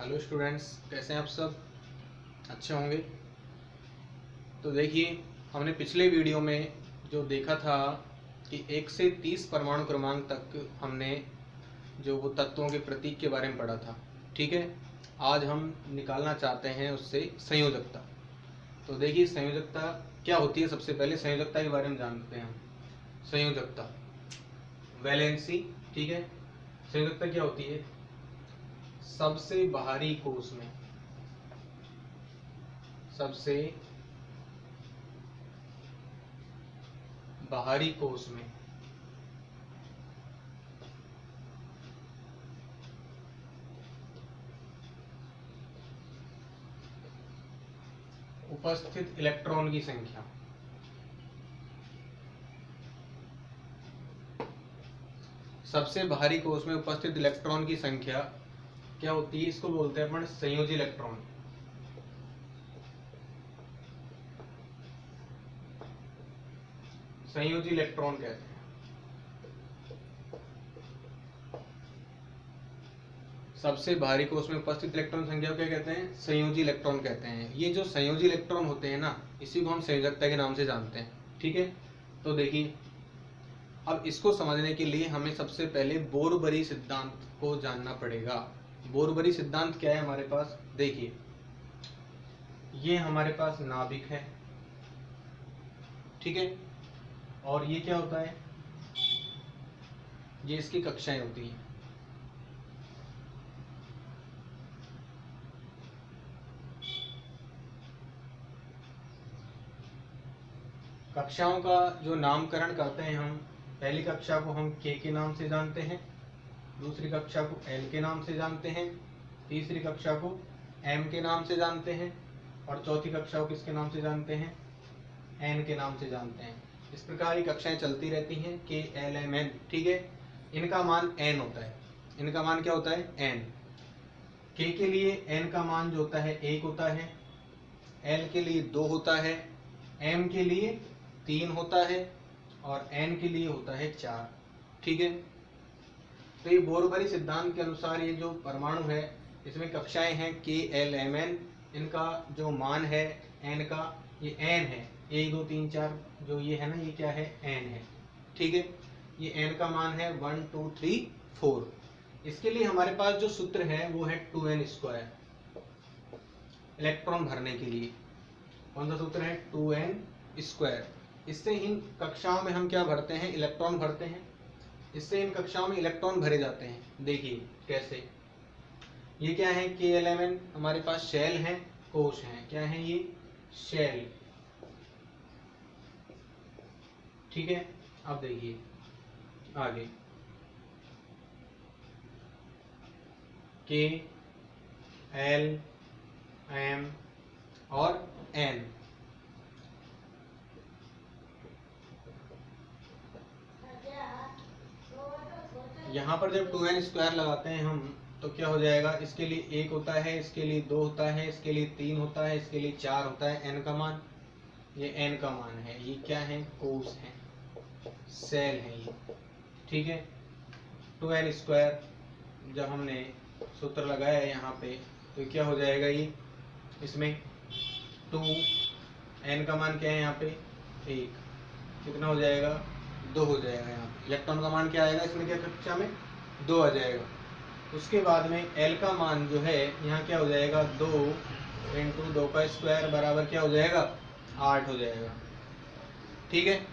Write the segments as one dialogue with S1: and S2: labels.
S1: Hello students, कैसे हैं आप सब? अच्छे होंगे। तो देखिए, हमने पिछले वीडियो में जो देखा था कि 1 से 30 परमाणु क्रमांक तक हमने जो वो तत्वों के प्रतीक के बारे में पढ़ा था। ठीक है, आज हम निकालना चाहते हैं उससे संयोजकता। तो देखिए, संयोजकता क्या होती है। सबसे पहले संयोजकता के बारे में जानते हैं हम। संयोजकता वैलेंसी, ठीक है। संयोजकता क्या होती है? सबसे बाहरी कोश में सबसे बाहरी कोश में उपस्थित इलेक्ट्रॉन की संख्या। सबसे बाहरी कोश में उपस्थित इलेक्ट्रॉन की संख्या क्या होती है? इसको बोलते हैं अपन संयोजी इलेक्ट्रॉन। संयोजी इलेक्ट्रॉन कहते हैं। सबसे बाहरी कोश में उपस्थित इलेक्ट्रॉन संख्या को क्या कहते हैं? संयोजी इलेक्ट्रॉन कहते हैं। ये जो संयोजी इलेक्ट्रॉन होते हैं ना, इसी को हम संयोजकता के नाम से जानते हैं। ठीक है, तो देखिए, अब इसको समझने के लिए हमें सबसे पहले बोरबरी सिद्धांत को जानना पड़ेगा। बोरबरी सिद्धांत क्या है हमारे पास? देखिए, ये हमारे पास नाभिक है, ठीक है, और ये क्या होता है? ये इसकी कक्षाएं होती हैं। कक्षाओं का जो नामकरण करते हैं हम, पहली कक्षा को हम के नाम से जानते हैं, दूसरी कक्षा को एल के नाम से जानते हैं, तीसरी कक्षा को एम के नाम से जानते हैं, और चौथी कक्षा को किसके नाम से जानते हैं? एन के नाम से जानते हैं। इस प्रकार ये कक्षाएं चलती रहती हैं, के एल एम एन। ठीक है, इनका मान एन होता है। इनका मान क्या होता है? एन। के लिए एन का मान जो होता है 1 होता है, एल के लिए 2 होता है, एम के लिए 3 होता है, और एन के लिए होता है 4। ठीक है, तो ये बोरबरी सिद्धांत के अनुसार ये जो परमाणु है, इसमें कक्षाएं हैं के एल एम एन। इनका जो मान है एन का, ये एन है। 1 2 3 4 जो ये है ना, ये क्या है? एन है। ठीक है, ये एन का मान है 1 2 3 4। इसके लिए हमारे पास जो सूत्र है वो है 2n²। इलेक्ट्रॉन भरने के लिए कौन सा सूत्र है? 2n²। इससे इन कक्षाओं में हम क्या भरते हैं? इलेक्ट्रॉन भरते हैं। इससे इन कक्षाओं में इलेक्ट्रॉन भरे जाते हैं। देखिए कैसे। ये क्या है? के एल एम एन हमारे पास शेल है, कोश है। क्या है ये? शेल। ठीक है, अब देखिए आगे, के एल एम और एन। यहाँ पर जब 2n² लगाते हैं हम, तो क्या हो जाएगा? इसके लिए 1 होता है, इसके लिए 2 होता है, इसके लिए 3 होता है, इसके लिए 4 होता है। n का मान, ये n का मान है। ये क्या है? कोश है, सेल है ये। ठीक है, 2n² जब हमने सूत्र लगाया है यहाँ पे, तो क्या हो जाएगा? ये इसमें 2, n का मान क्या है यहाँ पे? 1, कितना हो जाएगा? 2 हो जाएगा। यहाँ पे इलेक्ट्रॉन का मान क्या आएगा? इसमें क्या कक्षा में? 2 आ जाएगा। उसके बाद में L का मान जो है यहाँ क्या हो जाएगा? 2 × 2² बराबर क्या हो जाएगा? 8 हो जाएगा। ठीक है,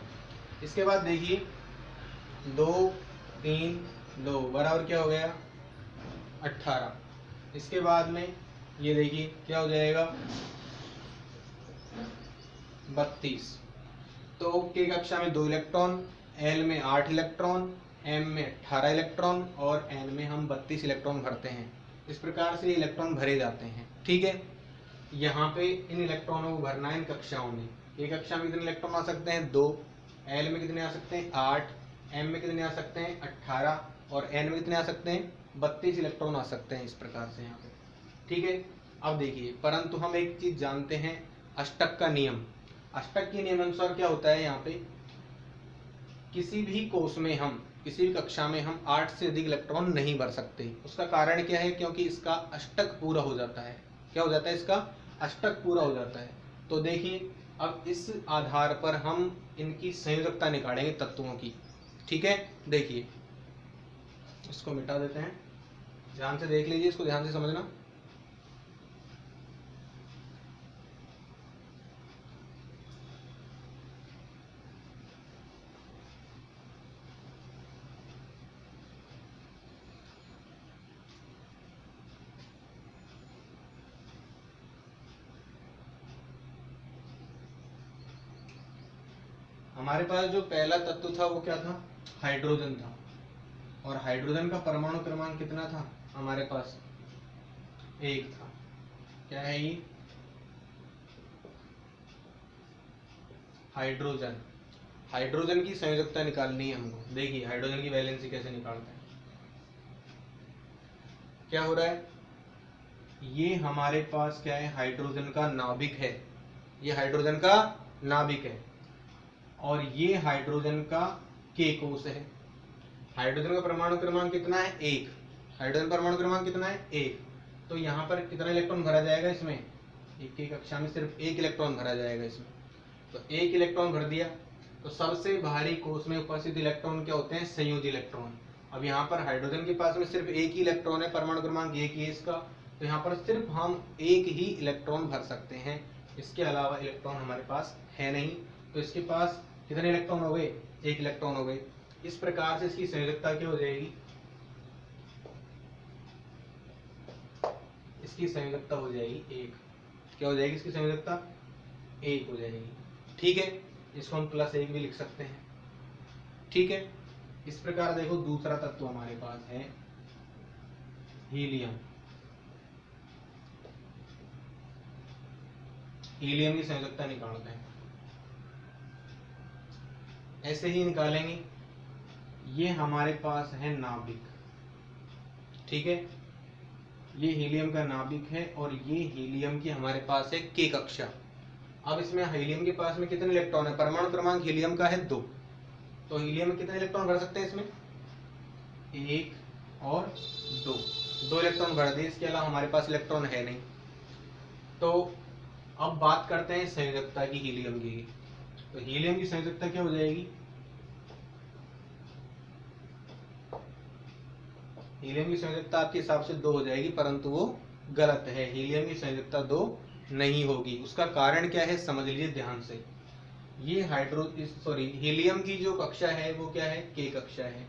S1: इसके बाद देखिए 2 3 2 बराबर क्या हो गया? 18। इसके बाद में ये देखिए क्या हो जाएगा? 32। तो के कक्षा में 2 इलेक्ट्रॉन, एल में 8 इलेक्ट्रॉन, एम में 18 इलेक्ट्रॉन, और एन में हम 32 इलेक्ट्रॉन भरते हैं। इस प्रकार से ये इलेक्ट्रॉन भरे जाते हैं। ठीक है, यहाँ पे इन इलेक्ट्रॉनों को भरना है इन कक्षाओं में। एक कक्षा में कितने इलेक्ट्रॉन आ सकते हैं? 2। एल में कितने आ सकते हैं? 8। एम में कितने आ सकते हैं? 18। और एन में कितने आ सकते हैं? 32 इलेक्ट्रॉन आ सकते हैं। इस प्रकार से यहाँ पे। ठीक है, अब देखिए, परंतु हम एक चीज जानते हैं, अष्टक का नियम। अष्टक के नियम अनुसार क्या होता है? यहाँ पे किसी भी कोर्स में हम, किसी भी कक्षा में हम 8 से अधिक इलेक्ट्रॉन नहीं भर सकते। उसका कारण क्या है? क्योंकि इसका अष्टक पूरा हो जाता है। क्या हो जाता है? इसका अष्टक पूरा हो जाता है। तो देखिए, अब इस आधार पर हम इनकी संयोजकता निकालेंगे तत्वों की। ठीक है, देखिए इसको मिटा देते हैं, ध्यान से देख लीजिए, इसको ध्यान से समझना। हमारे पास जो पहला तत्व था वो क्या था? हाइड्रोजन था। और हाइड्रोजन का परमाणु क्रमांक कितना था हमारे पास? 1 था। क्या है ये? हाइड्रोजन। हाइड्रोजन की संयोजकता निकालनी है हमको। देखिए हाइड्रोजन की वैलेंसी कैसे निकालते हैं। क्या हो रहा है? ये हमारे पास क्या है? हाइड्रोजन का नाभिक है। ये हाइड्रोजन का नाभिक है और ये हाइड्रोजन का के कोष है। हाइड्रोजन का परमाणु क्रमांक कितना है? 1। हाइड्रोजन परमाणु क्रमांक कितना है? 1। तो यहाँ पर कितना इलेक्ट्रॉन भरा जाएगा इसमें? एक की कक्षा में सिर्फ 1 इलेक्ट्रॉन भरा जाएगा इसमें। तो 1 इलेक्ट्रॉन भर दिया। तो सबसे भारी कोष में उपस्थित इलेक्ट्रॉन क्या होते हैं? संयोजी इलेक्ट्रॉन। अब यहाँ पर हाइड्रोजन के पास में सिर्फ 1 ही इलेक्ट्रॉन है, परमाणु क्रमांक 1 ही है इसका। तो यहाँ पर सिर्फ हम 1 ही इलेक्ट्रॉन भर सकते हैं, इसके अलावा इलेक्ट्रॉन हमारे पास है नहीं। तो इसके पास कितने इलेक्ट्रॉन हो गए? 1 इलेक्ट्रॉन हो गए। इस प्रकार से इसकी संयोजकता क्या हो जाएगी? इसकी संयोजकता हो जाएगी 1। क्या हो जाएगी इसकी संयोजकता? 1 हो जाएगी। ठीक है, इसको हम +1 भी लिख सकते हैं। ठीक है, इस प्रकार देखो दूसरा तत्व हमारे पास है हीलियम। हीलियम की संयोजकता निकालते हैं। ऐसे ही निकालेंगे। ये हमारे पास है नाभिक। ठीक है, ये हीलियम का नाभिक है और ये हीलियम की हमारे पास है के कक्षा। अब इसमें हीलियम के पास में कितने इलेक्ट्रॉन है? परमाणु क्रमांक हीलियम का है 2। तो हीलियम में कितने इलेक्ट्रॉन भर सकते हैं इसमें? 1 और 2 इलेक्ट्रॉन भर दिए। इसके अलावा हमारे पास इलेक्ट्रॉन है नहीं। तो अब बात करते हैं संयोजकता की हीलियम की। तो हीलियम की संयोजकता क्या हो जाएगी? हीलियम की संयोजकता आपके हिसाब से 2 हो जाएगी, परंतु वो गलत है। हीलियम की संयोजकता 2 नहीं होगी। उसका कारण क्या है समझ लीजिए ध्यान से। ये हीलियम की जो कक्षा है वो क्या है? के कक्षा है।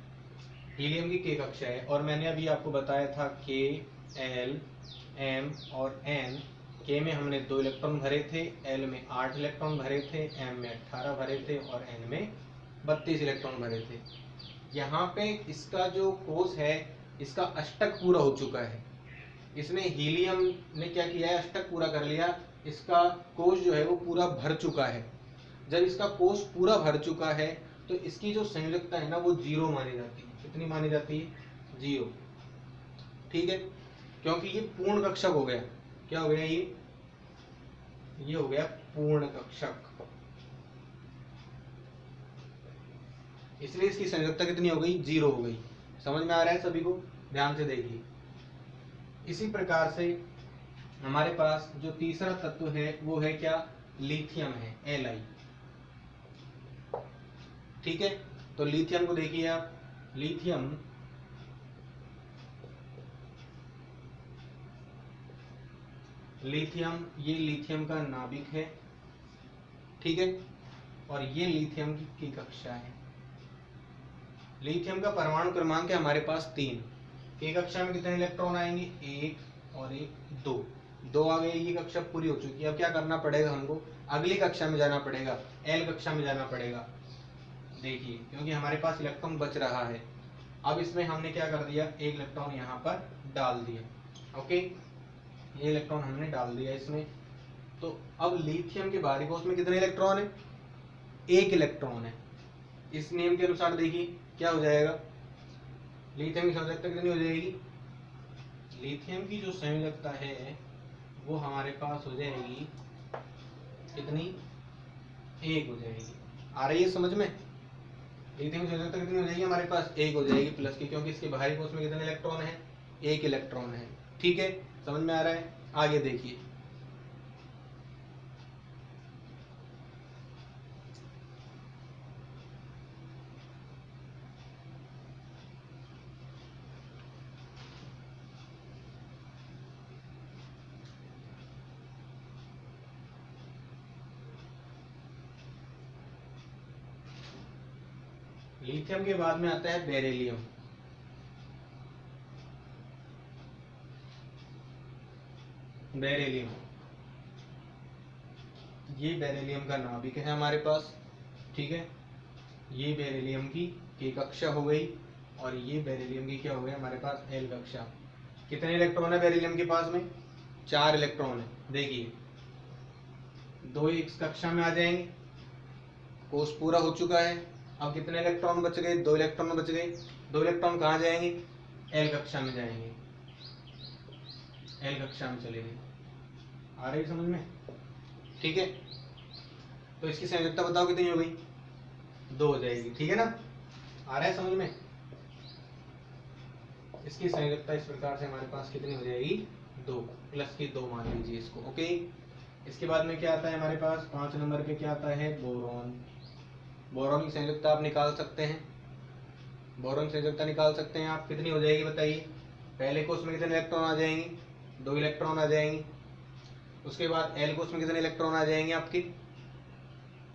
S1: हीलियम की के कक्षा है। और मैंने अभी आपको बताया था के, एल, एम और एन। के में हमने 2 इलेक्ट्रॉन भरे थे, एल में 8 इलेक्ट्रॉन भरे थे, एम में 18 भरे थे और एन में 32 इलेक्ट्रॉन भरे थे। यहाँ पे इसका जो कोष है इसका अष्टक पूरा हो चुका है। इसने हीलियम ने क्या किया है? अष्टक पूरा कर लिया। इसका कोष जो है वो पूरा भर चुका है। जब इसका कोष पूरा भर चुका है तो इसकी जो संयोजकता है ना वो 0 मानी जाती है। कितनी मानी जाती है? 0। ठीक है, क्योंकि ये पूर्ण कक्षक हो गया। क्या हो गया? ये हो गया पूर्ण कक्षक। इसलिए इसकी संयोजकता कितनी हो गई? 0 हो गई। समझ में आ रहा है सभी को? ध्यान से देखिए। इसी प्रकार से हमारे पास जो तीसरा तत्व है वो है क्या? लिथियम है, Li। ठीक है, तो लिथियम को देखिए आप। लिथियम ये लिथियम का नाभिक है। ठीक है, और ये लिथियम की कक्षा है। लिथियम का परमाणु क्रमांक है हमारे पास 3। के कक्षा में कितने इलेक्ट्रॉन आएंगे? 1 और 1, 2 आ गए। ये कक्षा पूरी हो चुकी है। अब क्या करना पड़ेगा हमको? अगली कक्षा में जाना पड़ेगा, एल कक्षा में जाना पड़ेगा। देखिए, क्योंकि हमारे पास इलेक्ट्रॉन बच रहा है। अब इसमें हमने क्या कर दिया? 1 इलेक्ट्रॉन यहाँ पर डाल दिया। ओके, ये इलेक्ट्रॉन हमने डाल दिया इसमें। तो अब लिथियम के बाहरी कोष में कितने इलेक्ट्रॉन है? 1 इलेक्ट्रॉन है। इस नियम के अनुसार देखिए क्या हो जाएगा? लिथियम की संयोजकता कितनी हो जाएगी? लिथियम की जो संयोजकता है वो हमारे पास हो जाएगी कितनी? 1 हो जाएगी। आ रही है समझ में? लिथियम की संयोजकता कितनी हो जाएगी हमारे पास, 1 हो जाएगी प्लस की, क्योंकि इसके बाहरी कोश में कितने इलेक्ट्रॉन है, 1 इलेक्ट्रॉन है। ठीक है, समझ में आ रहा है। आगे देखिए, लिथियम के बाद में आता है बेरिलियम। बेरिलियम, ये बेरिलियम का नाभिक है हमारे पास। ठीक है, ये बेरिलियम की K कक्षा हो गई और ये बेरिलियम की क्या हो गई हमारे पास, L कक्षा। कितने इलेक्ट्रॉन है बेरिलियम के पास में, 4 इलेक्ट्रॉन है। देखिए 2 इस कक्षा में आ जाएंगे, कोष पूरा हो चुका है। अब कितने इलेक्ट्रॉन बच गए, 2 इलेक्ट्रॉन बच गए। 2 इलेक्ट्रॉन कहाँ जाएंगे, L कक्षा में जाएंगे, L कक्षा में चले गए। आ रही समझ में। ठीक है, तो इसकी संयोजकता बताओ कितनी हो गई, 2 हो जाएगी। ठीक है ना, आ रहा है समझ में। इसकी संयोजकता इस प्रकार से हमारे पास कितनी हो जाएगी, 2 प्लस की 2 मान लीजिए इसको। ओके, इसके बाद में क्या आता है हमारे पास, 5 नंबर पे क्या आता है, बोरॉन। बोरॉन की संयोजकता आप निकाल सकते हैं, बोरॉन की संयोजकता निकाल सकते हैं आप, कितनी हो जाएगी बताइए। पहले कोष में कितने इलेक्ट्रॉन आ जाएंगे, 2 इलेक्ट्रॉन आ जाएंगे। उसके बाद L कोष में कितने इलेक्ट्रॉन आ जाएंगे आपके,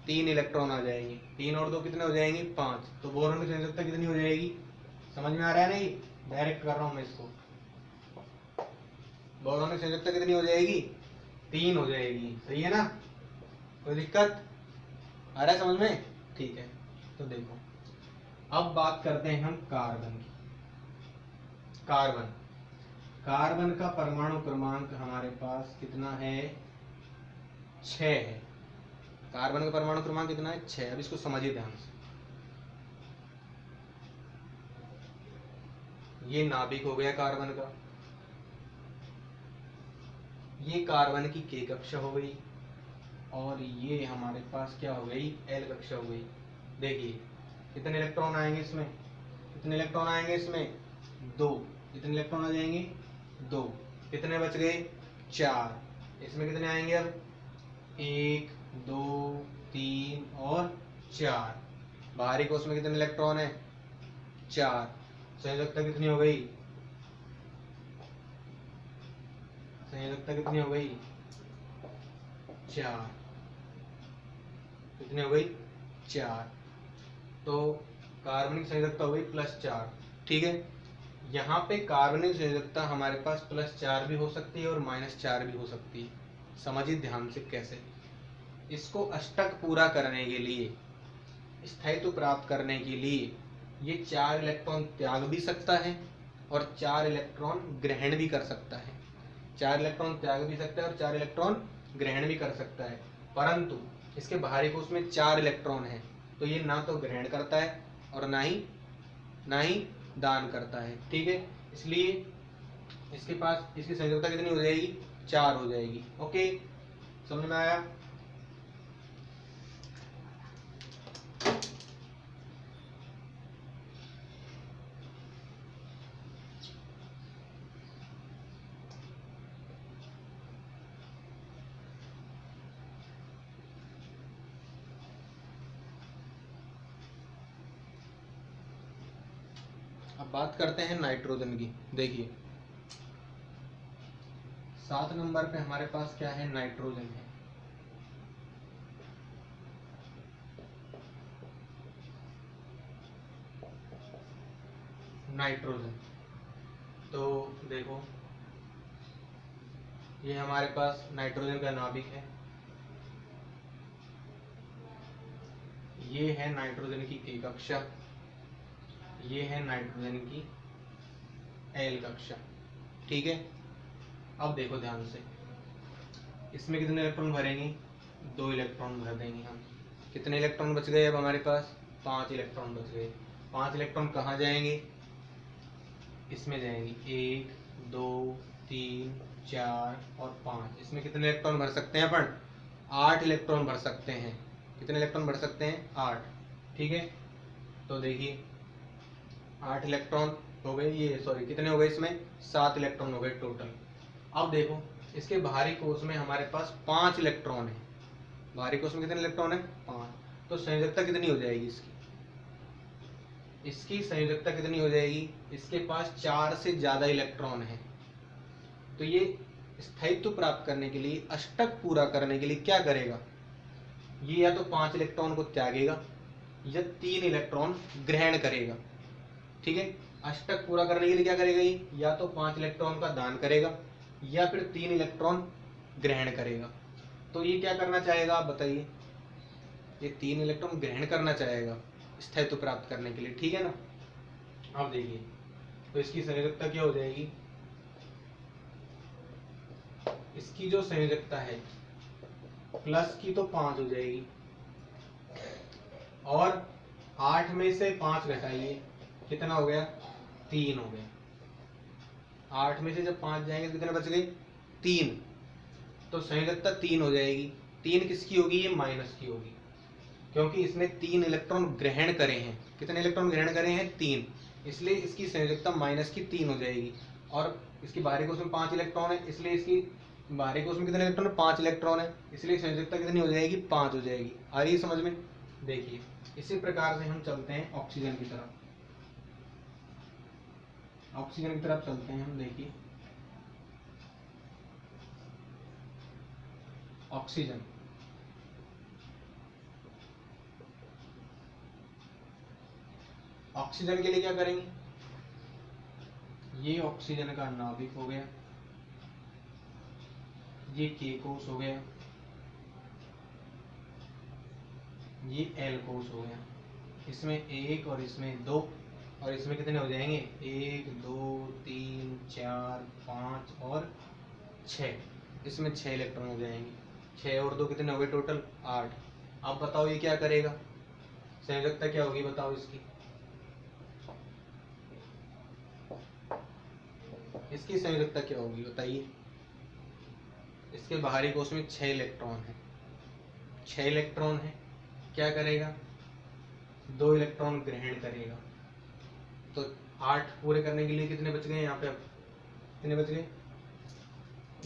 S1: 3 इलेक्ट्रॉन आ जाएंगे। 3 और 2 कितने हो जाएंगे, 5। तो बोरॉन की संयोजकता कितनी हो जाएगी, समझ में आ रहा है नहीं, डायरेक्ट कर रहा हूं मैं इसको। बोरॉन की संयोजकता कितनी हो जाएगी, 3 हो जाएगी। सही है ना, कोई दिक्कत आ रहा है समझ में। ठीक है, तो देखो अब बात करते हैं हम कार्बन की। कार्बन, कार्बन का परमाणु क्रमांक हमारे पास कितना है, 6 है। कार्बन का परमाणु क्रमांक कितना है, 6। अब इसको समझिए ध्यान से। ये नाभिक हो गया कार्बन का, ये कार्बन की K कक्षा हो गई और ये हमारे पास क्या हो गई, L कक्षा हो गई। देखिए कितने इलेक्ट्रॉन आएंगे इसमें, कितने इलेक्ट्रॉन आएंगे इसमें, 2। कितने इलेक्ट्रॉन आ जाएंगे, 2। कितने बच गए, 4। इसमें कितने आएंगे अब, 1 2 3 और 4। बाहरी कोष में कितने इलेक्ट्रॉन है, 4। संयोजकता कितनी हो गई, संयोजकता कितनी हो गई, 4। कितनी हो गई, 4। तो कार्बनिक संयोजकता हो गई +4। ठीक है, यहाँ पे कार्बनिक संयोजकता हमारे पास +4 भी हो सकती है और -4 भी हो सकती है। समझिए ध्यान से कैसे। इसको अष्टक पूरा करने के लिए, स्थायित्व प्राप्त करने के लिए ये 4 इलेक्ट्रॉन त्याग भी सकता है और 4 इलेक्ट्रॉन ग्रहण भी कर सकता है। 4 इलेक्ट्रॉन त्याग भी सकता है और 4 इलेक्ट्रॉन ग्रहण भी कर सकता है, परंतु इसके बाहरी कोष में 4 इलेक्ट्रॉन है, तो ये ना तो ग्रहण करता है और ना ही दान करता है। ठीक है, इसलिए इसके पास इसकी संयोजकता कितनी हो जाएगी, 4 हो जाएगी। ओके, समझ में आया। अब बात करते हैं नाइट्रोजन की। देखिए 7 नंबर पे हमारे पास क्या है, नाइट्रोजन है। नाइट्रोजन, तो देखो ये हमारे पास नाइट्रोजन का नाभिक है, ये है नाइट्रोजन की K कक्षा, ये है नाइट्रोजन की L कक्षा। ठीक है, अब देखो ध्यान से, इसमें कितने इलेक्ट्रॉन भरेंगे, 2 इलेक्ट्रॉन भर देंगे हम। कितने इलेक्ट्रॉन बच गए अब हमारे पास, 5 इलेक्ट्रॉन बच गए। 5 इलेक्ट्रॉन कहाँ जाएंगे, इसमें जाएंगे, 1 2 3 4 और 5। इसमें कितने इलेक्ट्रॉन भर सकते हैं अपन, 8 इलेक्ट्रॉन भर सकते हैं। कितने इलेक्ट्रॉन भर सकते हैं, 8। ठीक है, तो देखिए 8 इलेक्ट्रॉन हो गए, ये सॉरी कितने हो गए इसमें, 7 इलेक्ट्रॉन हो गए टोटल। अब देखो इसके बाहरी कोश में हमारे पास 5 इलेक्ट्रॉन है। बाहरी कोश में कितने इलेक्ट्रॉन है, 5। तो संयोजकता कितनी हो जाएगी इसकी, इसकी संयोजकता कितनी हो जाएगी, इसके पास 4 से ज्यादा इलेक्ट्रॉन है। तो ये स्थायित्व प्राप्त करने के लिए, अष्टक पूरा करने के लिए क्या करेगा, ये या तो 5 इलेक्ट्रॉन को त्यागेगा या 3 इलेक्ट्रॉन ग्रहण करेगा। ठीक है, अष्टक पूरा करने के लिए क्या करेगा, ये या तो 5 इलेक्ट्रॉन का दान करेगा या फिर 3 इलेक्ट्रॉन ग्रहण करेगा। तो ये क्या करना चाहेगा आप बताइए, ये 3 इलेक्ट्रॉन ग्रहण करना चाहेगा स्थायित्व प्राप्त करने के लिए। ठीक है ना। अब देखिए तो इसकी संयोजकता क्या हो जाएगी, इसकी जो संयोजकता है प्लस की तो 5 हो जाएगी, और 8 में से 5 घटाइए, कितना हो गया, 3 हो गया। 8 में से जब 5 जाएंगे तो कितने बच गए, 3। तो संयोजकता 3 हो जाएगी। 3 किसकी होगी, ये माइनस की होगी, क्योंकि इसने 3 इलेक्ट्रॉन ग्रहण करे हैं। कितने इलेक्ट्रॉन ग्रहण करे हैं, 3। इसलिए इसकी संयोजकता माइनस की 3 हो जाएगी। और इसकी बाहरी कोश में 5 इलेक्ट्रॉन है, इसलिए इसकी बाहरी कोश में कितने इलेक्ट्रॉन है, 5 इलेक्ट्रॉन है, इसलिए संयोजकता कितनी हो जाएगी, 5 हो जाएगी। आ रही है समझ में। देखिए इसी प्रकार से हम चलते हैं ऑक्सीजन की तरफ। ऑक्सीजन की तरफ चलते हैं हम। देखिए ऑक्सीजन, ऑक्सीजन के लिए क्या करेंगे, ये ऑक्सीजन का नाभिक हो गया, ये के कोश हो गया, ये एल कोश हो गया। इसमें 1 और इसमें 2, और इसमें कितने हो जाएंगे, 1 2 3 4 5 और 6। इसमें 6 इलेक्ट्रॉन हो जाएंगे। 6 और 2 कितने हो गए टोटल, 8। अब बताओ ये क्या करेगा, संयोजकता क्या होगी बताओ इसकी, इसकी संयोजकता क्या होगी बताइए। इसके बाहरी कोश में 6 इलेक्ट्रॉन है, 6 इलेक्ट्रॉन है, क्या करेगा, 2 इलेक्ट्रॉन ग्रहण करेगा। तो 8 पूरे करने के लिए कितने बच गए यहाँ पे, अब कितने बच गए,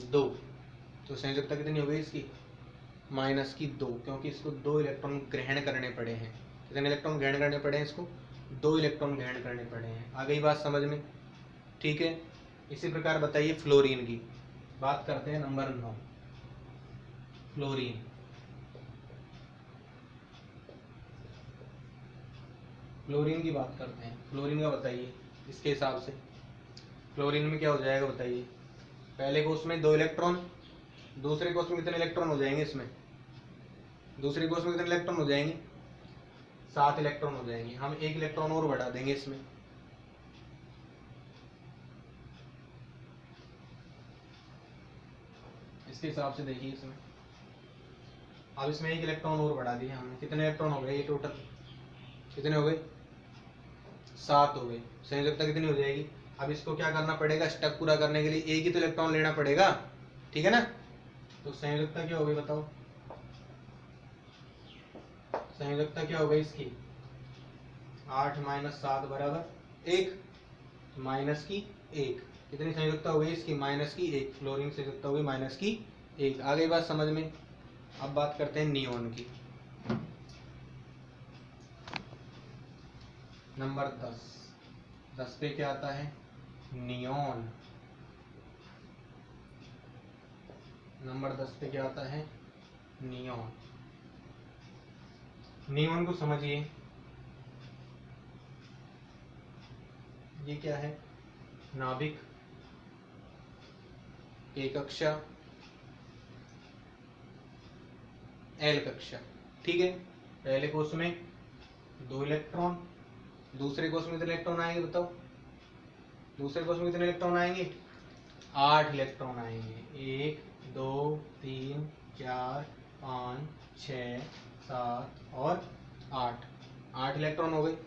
S1: 2। तो संयोजकता कितनी हो गई इसकी, माइनस की 2, क्योंकि इसको 2 इलेक्ट्रॉन ग्रहण करने पड़े हैं। कितने इलेक्ट्रॉन ग्रहण करने पड़े हैं इसको, 2 इलेक्ट्रॉन ग्रहण करने पड़े हैं। आ गई बात समझ में। ठीक है, इसी प्रकार बताइए फ्लोरीन की बात करते हैं। Number 9 fluorine. फ्लोरीन की बात करते हैं। फ्लोरीन का बताइए इसके हिसाब से फ्लोरीन में क्या हो जाएगा बताइए। पहले कोश में 2 इलेक्ट्रॉन, दूसरे कोश में कितने इलेक्ट्रॉन हो जाएंगे, इसमें दूसरे कोश में कितने इलेक्ट्रॉन हो जाएंगे, 7 इलेक्ट्रॉन हो जाएंगे। हम 1 इलेक्ट्रॉन और बढ़ा देंगे इसमें, इसके हिसाब से देखिए इसमें। अब इसमें 1 इलेक्ट्रॉन और बढ़ा दिया हमने, कितने इलेक्ट्रॉन हो गए ये टोटल, कितने हो गए, 7 हो गए। संयोजकता कितनी हो जाएगी। अब इसको क्या करना पड़ेगा, स्टेप पूरा करने के लिए 1 ही तो इलेक्ट्रॉन लेना पड़ेगा। ठीक है ना। तो संयोजकता क्या हो गई बताओ, संयोजकता क्या हो गई इसकी, 8 - 7 बराबर 1, माइनस की 1। कितनी संयोजकता हो गई इसकी, माइनस की 1। फ्लोरीन संयोजकता हो गई माइनस की 1। आ गई बात समझ में। अब बात करते हैं नियोन की। नंबर 10 पे क्या आता है, नियोन। नंबर 10 पे क्या आता है, नियोन। नियोन को समझिए, ये क्या है, नाभिक, ए कक्षा, एल कक्षा। ठीक है, पहले कोश में 2 इलेक्ट्रॉन, दूसरे कोश में कितने इलेक्ट्रॉन आएंगे बताओ, दूसरे कोश में कितने इलेक्ट्रॉन आएंगे, 8 इलेक्ट्रॉन आएंगे। 1 2 3 4 5 6 7 और 8। 8 इलेक्ट्रॉन हो गए,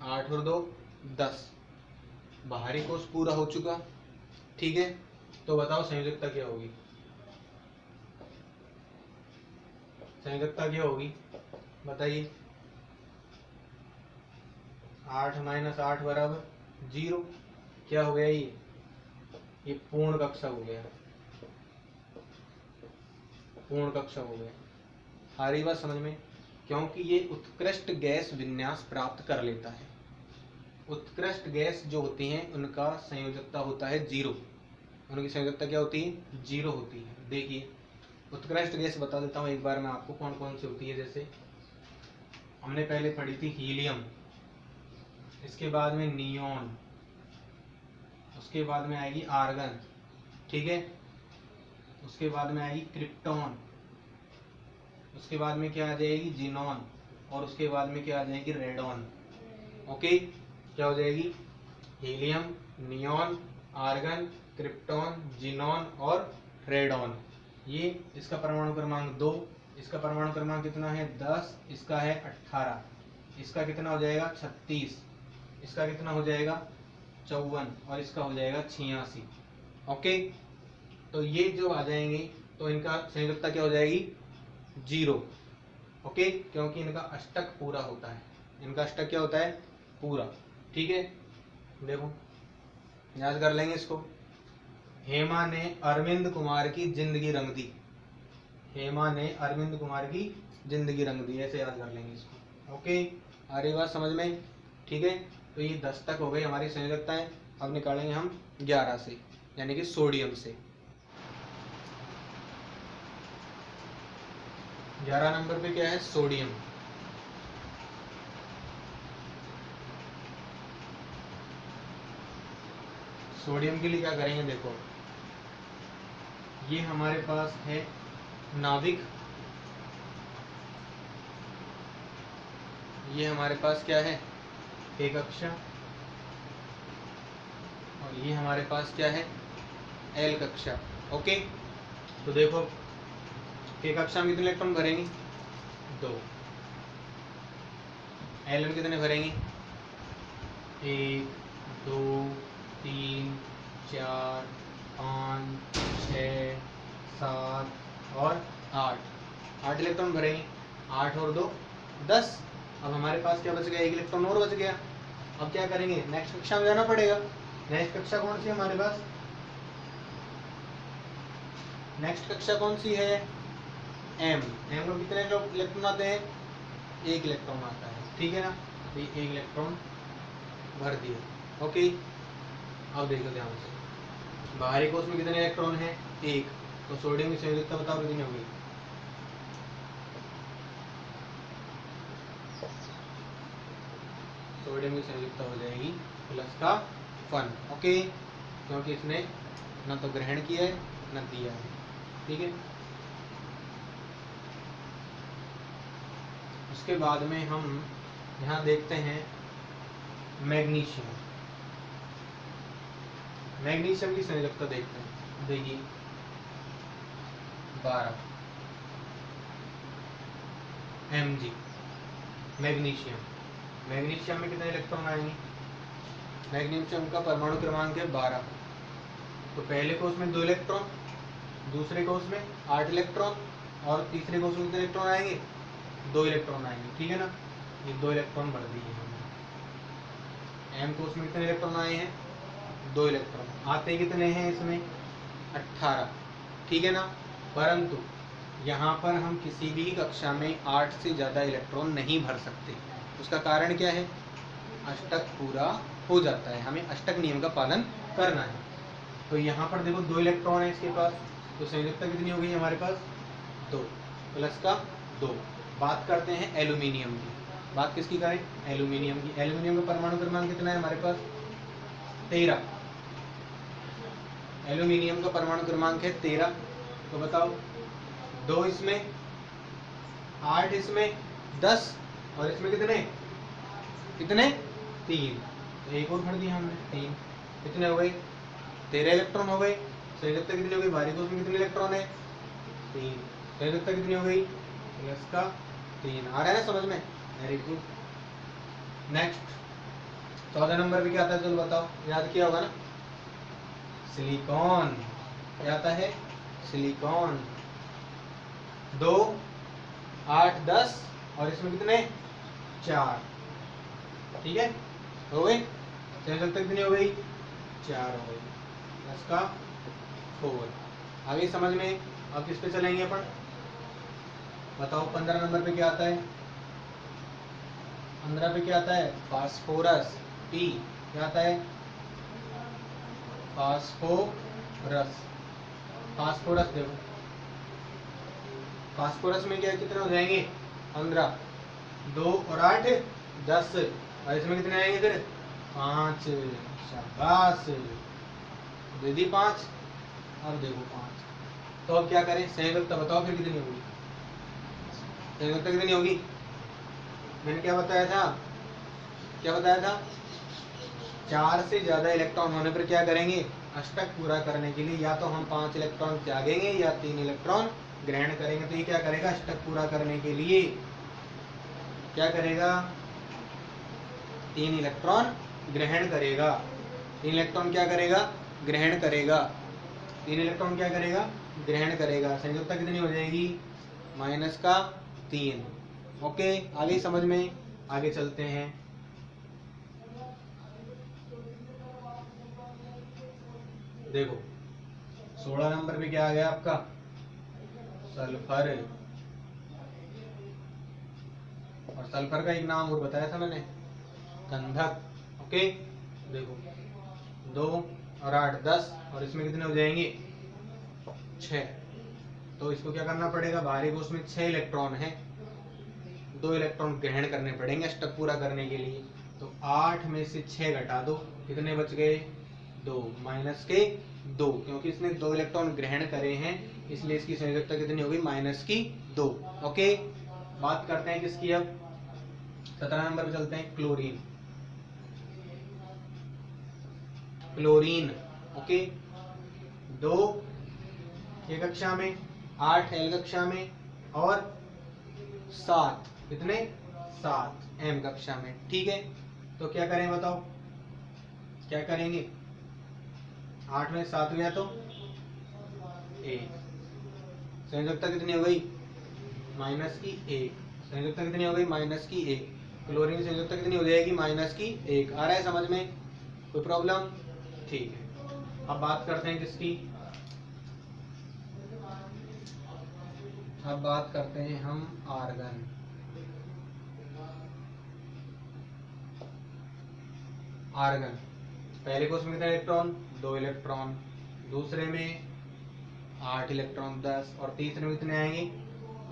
S1: 8 और 2 10। बाहरी कोश पूरा हो चुका। ठीक है, तो बताओ संयोजकता क्या होगी, संयोजकता क्या होगी बताइए। 8 - 8 बराबर 0। क्या हो गया ये पूर्ण कक्षा हो गया, पूर्ण कक्षा हो गया। आ रही बात समझ में? क्योंकि ये उत्कृष्ट गैस विन्यास प्राप्त कर लेता है। उत्कृष्ट गैस जो होती हैं उनका संयोजकता होता है 0। उनकी संयोजकता क्या होती है? 0 होती है। देखिए उत्कृष्ट गैस बता देता हूँ एक बार मैं आपको कौन कौन सी होती है। जैसे हमने पहले पढ़ी थी हीलियम, इसके बाद में नियोन, उसके बाद में आएगी आर्गन, ठीक है, उसके बाद में आएगी क्रिप्टॉन, उसके बाद में क्या आ जाएगी? जीनॉन, और उसके बाद में क्या आ जाएगी? रेडॉन। ओके, क्या हो जाएगी? Helium, neon, argon, krypton, xenon और रेडॉन। ये इसका परमाणु क्रमांक 2, इसका परमाणु क्रमांक कितना है? 10, इसका है 18, इसका कितना हो जाएगा? 36, इसका कितना हो जाएगा? 54, और इसका हो जाएगा 86। ओके, तो ये जो आ जाएंगे तो इनका संयोजकता क्या हो जाएगी? 0। ओके, क्योंकि इनका अष्टक पूरा होता है। इनका अष्टक क्या होता है? पूरा। ठीक है, देखो याद कर लेंगे इसको। हेमा ने अरविंद कुमार की जिंदगी रंग दी। हेमा ने अरविंद कुमार की जिंदगी रंग दी, ऐसे याद कर लेंगे इसको। ओके, आ रही बात समझ में? ठीक है, तो ये 10 तक हो गई हमारी संयोजकताएं। अब निकालेंगे हम 11 से, यानी कि सोडियम से। 11 नंबर पे क्या है? सोडियम। सोडियम के लिए क्या करेंगे? देखो ये हमारे पास है नाविक, ये हमारे पास क्या है? K कक्षा, और ये हमारे पास क्या है? L कक्षा। ओके, तो देखो K कक्षा में कितने इलेक्ट्रॉन भरेंगे? 2। L में कितने भरेंगे? 1, 2, 3, 4, 5, 6, 7 और 8। 8 इलेक्ट्रॉन भरेंगे। 8 और 2 10। अब हमारे पास क्या बच गया? 1 इलेक्ट्रॉन और बच गया। अब क्या करेंगे? नेक्स्ट कक्षा में जाना पड़ेगा। नेक्स्ट कक्षा कौन सी है हमारे पास? नेक्स्ट कक्षा कौन सी है? M। M में कितने इलेक्ट्रॉन आते हैं? 1 इलेक्ट्रॉन आता है, ठीक है ना? तो 1 इलेक्ट्रॉन भर दिया। ओके, अब देखो ध्यान से, बाहरी कोश में कितने इलेक्ट्रॉन हैं? 1। तो सोडियम की संयोजकता बताओ कितनी होगी? सोडियम की संयोजकता हो जाएगी +1। ओके, क्योंकि इसने न तो ग्रहण किया है न दिया है, ठीक है। उसके बाद में हम यहाँ देखते हैं मैग्नीशियम। मैग्नीशियम की संयोजकता देखते हैं। देखिए 12 Mg मैग्नीशियम। मैग्नीशियम में कितने इलेक्ट्रॉन आएंगे? मैग्नीशियम का परमाणु क्रमांक है 12। तो पहले कोष में 2 इलेक्ट्रॉन, दूसरे कोष में 8 इलेक्ट्रॉन, और तीसरे कोष में कितने इलेक्ट्रॉन आएंगे? 2 इलेक्ट्रॉन आएंगे, ठीक है ना? ये 2 इलेक्ट्रॉन बढ़ दिए हमने। M कोष में कितने इलेक्ट्रॉन आए हैं? 2 इलेक्ट्रॉन। आते कितने हैं इसमें? 18, ठीक है ना? परंतु यहाँ पर हम किसी भी कक्षा में 8 से ज़्यादा इलेक्ट्रॉन नहीं भर सकते। उसका कारण क्या है? अष्टक पूरा हो जाता है, हमें अष्टक नियम का पालन करना है। तो यहाँ पर देखो 2 इलेक्ट्रॉन है इसके पास, तो संयोजकता कितनी हो गई हमारे पास? 2 + 2। बात करते हैं एल्यूमिनियम की। बात किसकी करें? एल्यूमिनियम की। एल्यूमिनियम का परमाणु क्रमांक कितना है हमारे पास? 13। एल्यूमिनियम का परमाणु क्रमांक है 13। तो बताओ 2 इसमें, 8 इसमें, 10, और इसमें कितने? 3। तो एक और भर दिया हमने, 3। कितने हो गए? 13 इलेक्ट्रॉन हो गए। संयोजकता कितनी हो गई? बाहरी कोश में कितने इलेक्ट्रॉन है? 3। संयोजकता कितनी हो गई? +3। आ रहा है ना समझ में? Very good. नेक्स्ट 14 नंबर पे क्या आता है? चलो बताओ, याद किया होगा ना? सिलिकॉन। क्या आता है? सिलिकॉन। 2, 8, 10, और इसमें कितने? 4, ठीक है। हो गए। संयोजकता कितनी हो गई? 4 हो गई, प्लस का 4। आगे समझ में। अब किस पे चलेंगे अपन? बताओ 15 नंबर पे क्या आता है? 15 पे क्या आता है? फास्फोरस। पी क्या आता है? फास्फोरस। फास्फोरस देखो, फास्फोरस में क्या कितने हो जाएंगे? 15, 2 और 8 10, और इसमें कितने आएंगे फिर? 5। शाबाश, दे दी 5। अब देखो 5, तो अब क्या करें? संयोजकता बताओ फिर कितनी होगी? संयोजकता कितनी होगी? मैंने क्या बताया था? क्या बताया था? 4 से ज्यादा इलेक्ट्रॉन होने पर क्या करेंगे? अष्टक पूरा करने के लिए या तो हम 5 इलेक्ट्रॉन त्यागेंगे या 3 इलेक्ट्रॉन ग्रहण करेंगे। तो ये क्या करेगा? अष्टक पूरा करने के लिए क्या करेगा? 3 इलेक्ट्रॉन ग्रहण करेगा। 3 इलेक्ट्रॉन क्या करेगा? ग्रहण करेगा। 3 इलेक्ट्रॉन क्या करेगा? ग्रहण करेगा। संयोजकता कितनी हो जाएगी? माइनस का 3। ओके, आगे समझ में। आगे चलते हैं। देखो 16 नंबर पे क्या आ गया आपका? सल्फर। और सल्फर का एक नाम और बताया था मैंने, गंधक। ओके, देखो 2 और 8 10, और इसमें कितने हो जाएंगे? 6। तो इसको क्या करना पड़ेगा? बाहरी कोश में 6 इलेक्ट्रॉन है, 2 इलेक्ट्रॉन ग्रहण करने पड़ेंगे अष्टक पूरा करने के लिए। तो 8 में से 6 घटा दो, कितने बच गए? 2, माइनस के 2, क्योंकि इसने 2 इलेक्ट्रॉन ग्रहण करे हैं, इसलिए इसकी संयोजकता कितनी होगी? माइनस की 2। ओके, बात करते हैं किसकी अब? 17 नंबर पे चलते हैं। क्लोरीन। क्लोरीन, ओके, 2 ये कक्षा में, 8 एल कक्षा में, और 7 कितने? 7 एम कक्षा में। ठीक है, तो क्या करें बताओ? क्या करेंगे? 8 में 7 गया तो 1। संयोजकता कितनी हो गई? माइनस की 1। संयोजकता कितनी हो गई? माइनस की 1। क्लोरीन संयोजकता कितनी हो जाएगी? माइनस की 1। आ रहा है समझ में? कोई प्रॉब्लम? ठीक है, अब बात करते हैं किसकी? अब बात करते हैं हम आर्गन। आर्गन पहले कोष में कितने इलेक्ट्रॉन? 2 इलेक्ट्रॉन, दूसरे में 8 इलेक्ट्रॉन 10, और तीसरे में कितने आएंगे?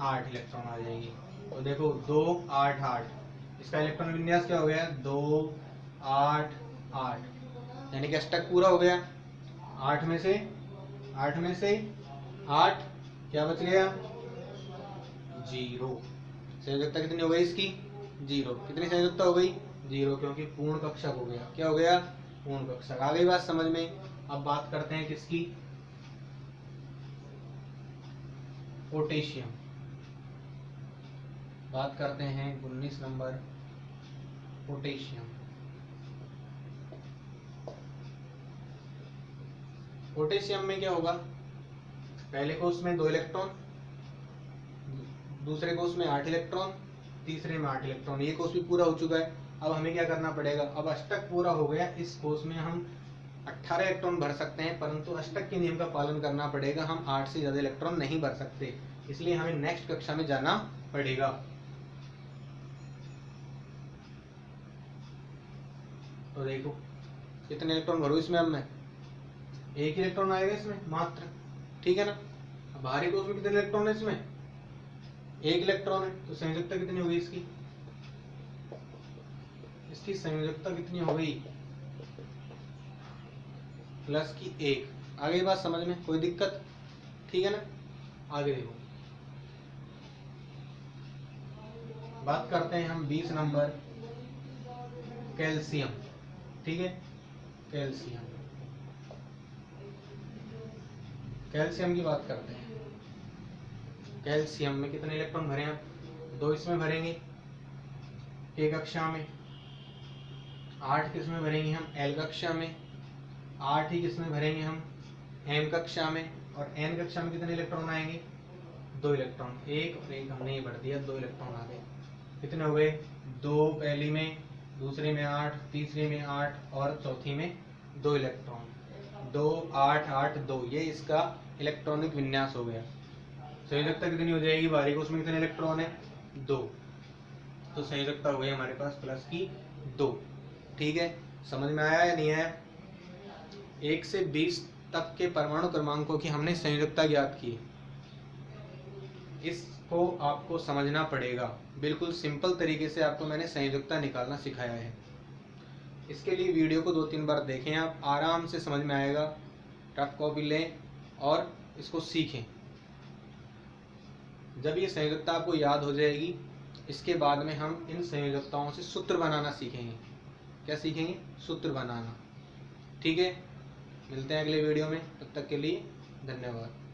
S1: 8 इलेक्ट्रॉन आ जाएंगे। तो देखो 2 8 8, इसका इलेक्ट्रॉन विन्यास क्या हो गया? 2 8 8, यानी कि अष्टक पूरा हो गया। 8 में से 8 क्या बच गया? 0। संयोजकता कितनी हो गई इसकी? 0। कितनी संयोजकता हो गई? 0, क्योंकि पूर्ण कक्षक हो गया। क्या हो गया? पूर्ण कक्षक। आ गई बात समझ में? अब बात करते हैं किसकी? पोटेशियम। बात करते हैं 19 नंबर, पोटेशियम। पोटेशियम में क्या होगा? पहले कोष में 2 इलेक्ट्रॉन, दूसरे कोष में 8 इलेक्ट्रॉन, तीसरे में 8 इलेक्ट्रॉन। ये कोष भी पूरा हो चुका है। अब हमें क्या करना पड़ेगा? अब अष्टक पूरा हो गया। इस कोष में हम 18 इलेक्ट्रॉन भर सकते हैं, परंतु अष्टक के नियम का पालन करना पड़ेगा। हम 8 से ज्यादा इलेक्ट्रॉन नहीं भर सकते, इसलिए हमें नेक्स्ट कक्षा में जाना पड़ेगा। तो देखो कितने इलेक्ट्रॉन भरूं इसमें? अब मैं 1 इलेक्ट्रॉन आएगा इसमें मात्र, ठीक है ना। अब बाहरी कोष में कितने इलेक्ट्रॉन है? इसमें 1 इलेक्ट्रॉन है। तो संयोजकता कितनी होगी इसकी? इसकी संयोजकता कितनी हो गई? प्लस की 1। आ गई बात समझ में? कोई दिक्कत? ठीक है ना। आगे देखो, बात करते हैं हम 20 नंबर, कैल्शियम। ठीक है, कैल्शियम। कैल्शियम की बात करते हैं। कैल्शियम में कितने इलेक्ट्रॉन भरे हैं? 2 इसमें भरेंगे K कक्षा में, 8 किसमें भरेंगे हम? L कक्षा में, 8 ही किसमें भरेंगे हम? M कक्षा में, और N कक्षा में कितने इलेक्ट्रॉन आएंगे? 2 इलेक्ट्रॉन। 1 और 1 हमने ये भर दिया, 2 इलेक्ट्रॉन आ गए। कितने हो गए? 2 पहली में, दूसरी में 8, तीसरी में 8 और चौथी में 2 इलेक्ट्रॉन। 2 8 8 2, ये इसका इलेक्ट्रॉनिक विन्यास हो गया। संयोजकता कितनी हो जाएगी, बाहरी कोश में कितने इलेक्ट्रॉन है, 2, तो संयोजकता हो गई हमारे पास प्लस की 2। ठीक है, समझ में आया या नहीं आया? 1 से 20 तक के परमाणु क्रमांकों की हमने संयोजकता ज्ञात की, इसको आपको समझना पड़ेगा। बिल्कुल सिंपल तरीके से आपको मैंने संयोजकता निकालना सिखाया है। इसके लिए वीडियो को 2-3 बार देखें, आप आराम से समझ में आएगा। रफ कॉपी लें और इसको सीखें। जब ये संयोजकता आपको याद हो जाएगी, इसके बाद में हम इन संयोजकताओं से सूत्र बनाना सीखेंगे। क्या सीखेंगे? सूत्र बनाना। ठीक है, मिलते हैं अगले वीडियो में, तब तक के लिए धन्यवाद।